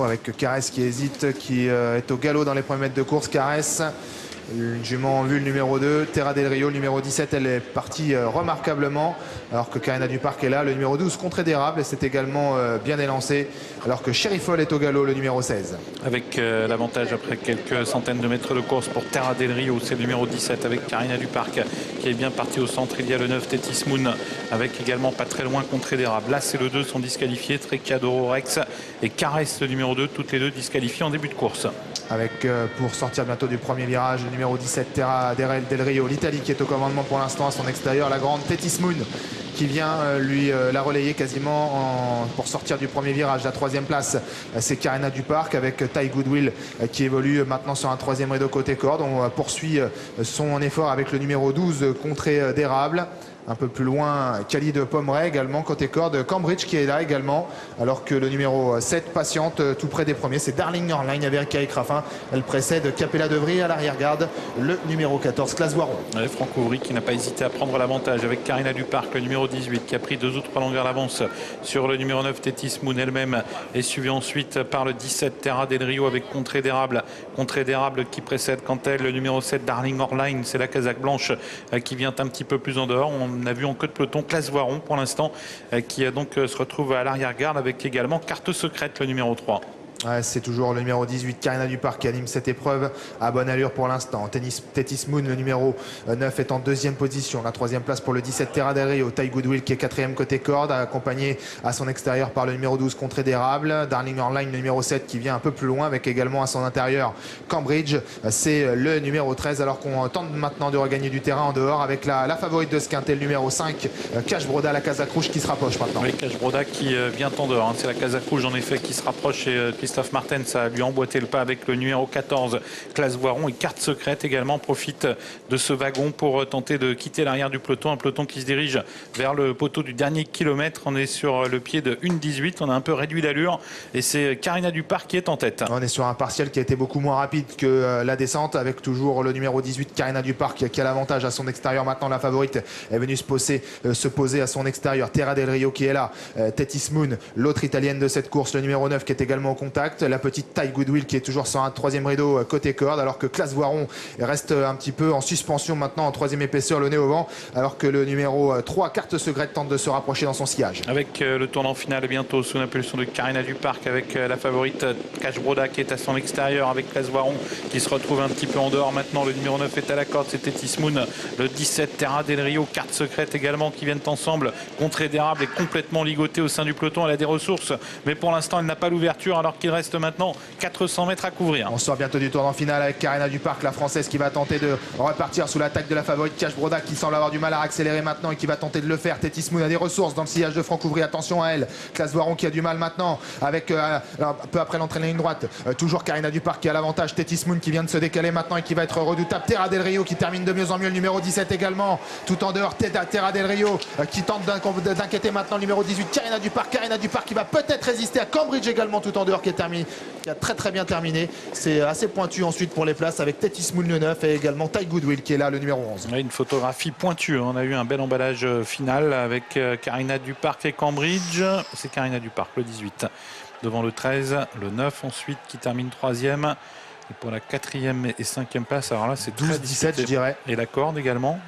avec Caresse qui hésite, qui est au galop dans les premiers mètres de course. Caresse, une jument en vue, le numéro 2. Terra del Rio, le numéro 17, elle est partie remarquablement, alors que Carina du Parc est là. Le numéro 12, Contre d'érable, c'est également bien élancé, alors que Sherifol est au galop, le numéro 16. Avec l'avantage après quelques centaines de mètres de course pour Terra del Rio, c'est le numéro 17 avec Carina du Parc qui est bien parti au centre. Il y a le 9 Tethys Moon avec également pas très loin Contre d'érable. Là, c'est le 2 sont disqualifiés, Trecadoro Rex et Caresse, le numéro 2, toutes les deux disqualifiées en début de course. Avec, pour sortir bientôt du premier virage, le numéro 17, Terra del Rio, l'Italie qui est au commandement pour l'instant à son extérieur. La grande Tethys Moon qui vient lui la relayer quasiment pour sortir du premier virage. La troisième place, c'est Carina du Parc avec Ty Goodwill qui évolue maintenant sur un troisième rideau côté corde. On poursuit son effort avec le numéro 12, Contrée d'érable. Un peu plus loin, Khalid Pomeray également, côté corde. Cambridge qui est là également, alors que le numéro 7 patiente tout près des premiers. C'est Darling Orline avec Eric Raffin. Elle précède Capella Devry à l'arrière-garde, le numéro 14, Classe Voiron. Franck Ouvry qui n'a pas hésité à prendre l'avantage avec Carina du Parc, le numéro 18, qui a pris 2 ou 3 longueurs d'avance sur le numéro 9, Tethys Moon elle-même, et suivi ensuite par le 17, Terra del Rio avec Contrée d'érable. Contrée d'érable qui précède quant à elle le numéro 7, Darling Orline. C'est la casaque blanche qui vient un petit peu plus en dehors. On a vu en queue de peloton Classe Voiron pour l'instant qui donc se retrouve à l'arrière-garde avec également Carte Secrète, le numéro 3. Ouais, c'est toujours le numéro 18, Carina du Parc, qui anime cette épreuve à bonne allure pour l'instant. Tethys Moon, le numéro 9, est en deuxième position. La troisième place pour le 17, Terra del Rio. Ty Goodwill qui est quatrième côté corde, accompagné à son extérieur par le numéro 12, Contrée d'érable. Darling Orline, le numéro 7, qui vient un peu plus loin avec également à son intérieur Cambridge. C'est le numéro 13, alors qu'on tente maintenant de regagner du terrain en dehors avec la favorite de ce quintet, le numéro 5, Cash Broda, la casaque rouge qui se rapproche maintenant. Oui, Cash Broda qui vient en dehors. C'est la casaque rouge en effet qui se rapproche et Christophe Martin, ça a lui emboîté le pas avec le numéro 14, Classe Voiron, et Carte Secrète également profite de ce wagon pour tenter de quitter l'arrière du peloton. Un peloton qui se dirige vers le poteau du dernier kilomètre. On est sur le pied de 1,18. On a un peu réduit l'allure et c'est Carina du Parc qui est en tête. On est sur un partiel qui a été beaucoup moins rapide que la descente, avec toujours le numéro 18, Carina du Parc, qui a l'avantage à son extérieur. Maintenant, la favorite est venue se poser à son extérieur. Terra del Rio qui est là. Tethys Moon, l'autre italienne de cette course, le numéro 9 qui est également au contact. La petite Ty Goodwill qui est toujours sur un troisième rideau côté corde, alors que Classe Voiron reste un petit peu en suspension maintenant en troisième épaisseur, le nez au vent, alors que le numéro 3, Carte Secrète, tente de se rapprocher dans son sillage. Avec le tournant final bientôt sous l'impulsion de Carina du Parc, avec la favorite Cash Broda qui est à son extérieur, avec Classe Voiron qui se retrouve un petit peu en dehors maintenant. Le numéro 9 est à la corde, c'est Tethys Moon. Le 17, Terra del Rio, Carte Secrète également qui viennent ensemble. Contrée d'érable est complètement ligotée au sein du peloton. Elle a des ressources, mais pour l'instant elle n'a pas l'ouverture, alors qu'il reste maintenant 400 mètres à couvrir. On sort bientôt du tournant final avec Carina du Parc, la française, qui va tenter de repartir sous l'attaque de la favorite Cash Broda, qui semble avoir du mal à accélérer maintenant et qui va tenter de le faire. Tethys Moon a des ressources dans le sillage de Franck Ouvry, attention à elle. Classe Voiron qui a du mal maintenant avec un peu après l'entrée de la ligne droite, toujours Carina du Parc qui a l'avantage. Tethys Moon qui vient de se décaler maintenant et qui va être redoutable. Terra del Rio qui termine de mieux en mieux, le numéro 17 également tout en dehors. Terra del Rio qui tente d'inquiéter maintenant le numéro 18, Carina du Parc qui va peut-être résister à Cambridge également tout en dehors, qui a très bien terminé. C'est assez pointu ensuite pour les places avec Tethys Moon le 9 et également Ty Goodwill qui est là, le numéro 11. Oui, une photographie pointue. On a eu un bel emballage final avec Carina du Parc et Cambridge. C'est Carina du Parc, le 18. Devant le 13, le 9 ensuite qui termine 3e. Et pour la 4e et 5e place, alors là c'est 12-17 je dirais. Et la corde également.